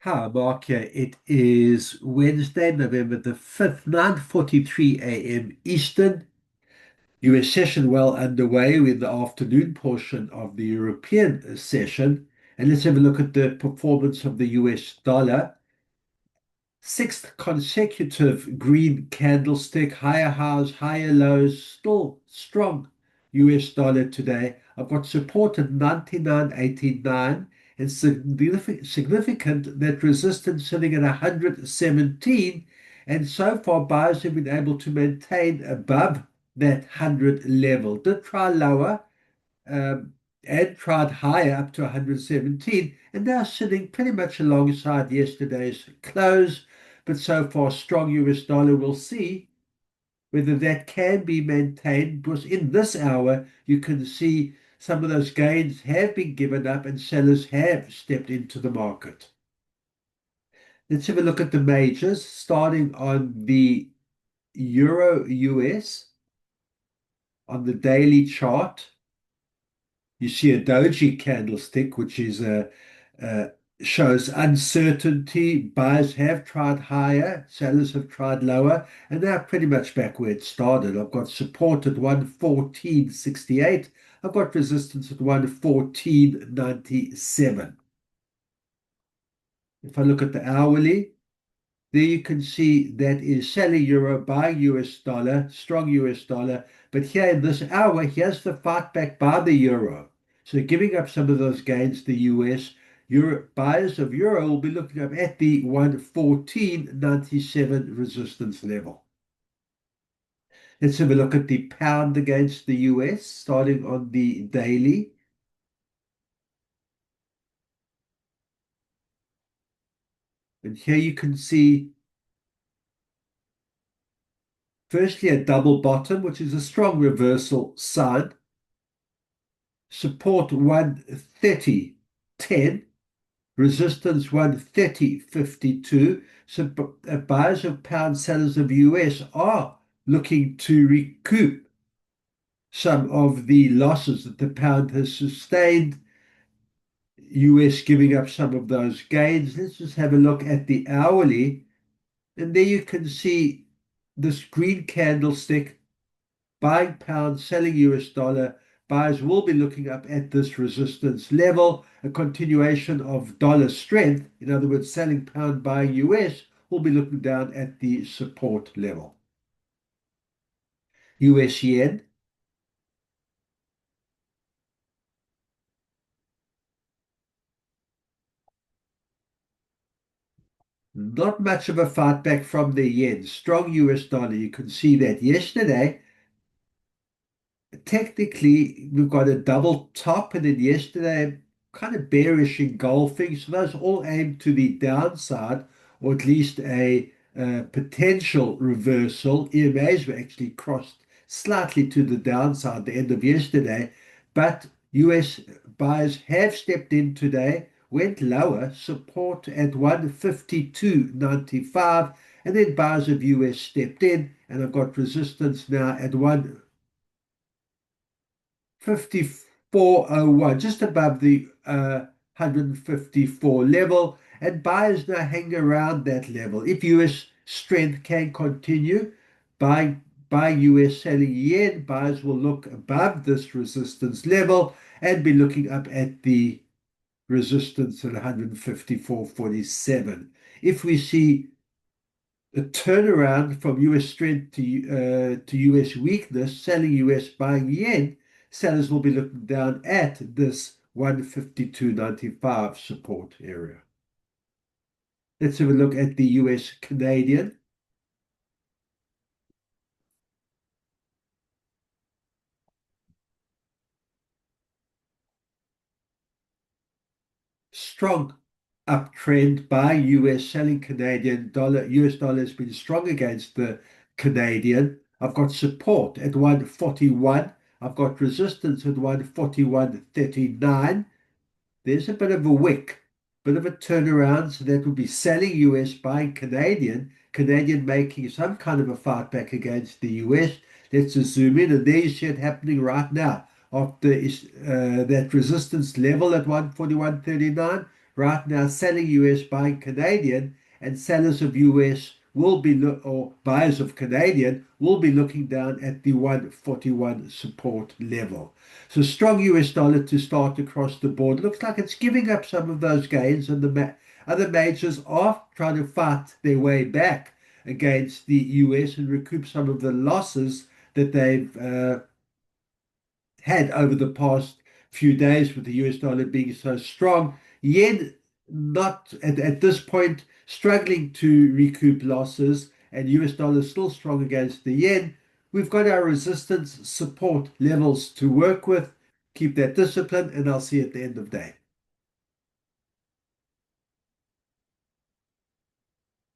Hi, Mark here. It is Wednesday, November the 5th, 9:43 a.m. Eastern. US session well underway with the afternoon portion of the European session. And let's have a look at the performance of the US dollar. Sixth consecutive green candlestick, higher highs, higher lows, still strong US dollar today. I've got support at 99.89 and significant that resistance sitting at 117. And so far, buyers have been able to maintain above that 100 level. Did try lower, um, and tried higher up to 117, and they're sitting pretty much alongside yesterday's close. But so far, strong US dollar. We'll see whether that can be maintained, because in this hour, you can see some of those gains have been given up and sellers have stepped into the market. Let's have a look at the majors, starting on the Euro US on the daily chart. You see a doji candlestick, which is uh, shows uncertainty. Buyers have tried higher, sellers have tried lower, and they're pretty much back where it started. I've got support at 114.68. I've got resistance at 114.97. If I look at the hourly, there you can see that is selling euro, buying US dollar, strong US dollar. But here in this hour, here's the fight back by the euro. So giving up some of those gains, the US euro buyers of euro will be looking up at the 114.97 resistance level. Let's have a look at the pound against the US, starting on the daily. And here you can see firstly a double bottom, which is a strong reversal sign. Support 130.10, resistance 130.52. So buyers of pound, sellers of US are looking to recoup some of the losses that the pound has sustained. US giving up some of those gains. Let's just have a look at the hourly. And there you can see this green candlestick, buying pounds, selling US dollar. Buyers will be looking up at this resistance level, a continuation of dollar strength. In other words, selling pound, buying US, will be looking down at the support level. US yen, not much of a fight back from the yen. Strong US dollar. You can see that yesterday technically we've got a double top, and then yesterday kind of bearish engulfing. So those all aim to the downside, or at least a potential reversal. EMAs were actually crossed slightly to the downside the end of yesterday, but US buyers have stepped in today, went lower, support at 152.95, and then buyers of US stepped in, and I've got resistance now at 154.01, just above the 154 level, and buyers now hang around that level. If US strength can continue, buying US, selling yen, buyers will look above this resistance level and be looking up at the resistance at 154.47. If we see a turnaround from US strength to US weakness, selling US, buying yen, sellers will be looking down at this 152.95 support area. Let's have a look at the US Canadian. Strong uptrend by US, selling Canadian dollar. US dollar has been strong against the Canadian. I've got support at 141. I've got resistance at 141.39. There's a bit of a wick, bit of a turnaround. So that would be selling US, buying Canadian, Canadian making some kind of a fight back against the US. Let's just zoom in, and there you see it happening right now. After that resistance level at 141.39, right now selling US, buying Canadian, and sellers of US will be or buyers of Canadian will be looking down at the 141 support level. So strong US dollar to start across the board. Looks like it's giving up some of those gains, and the other majors are trying to fight their way back against the US and recoup some of the losses that they've had over the past few days with the US dollar being so strong. Yen not at this point struggling to recoup losses, and US dollar still strong against the yen. We've got our resistance support levels to work with. Keep that discipline, and I'll see you at the end of day.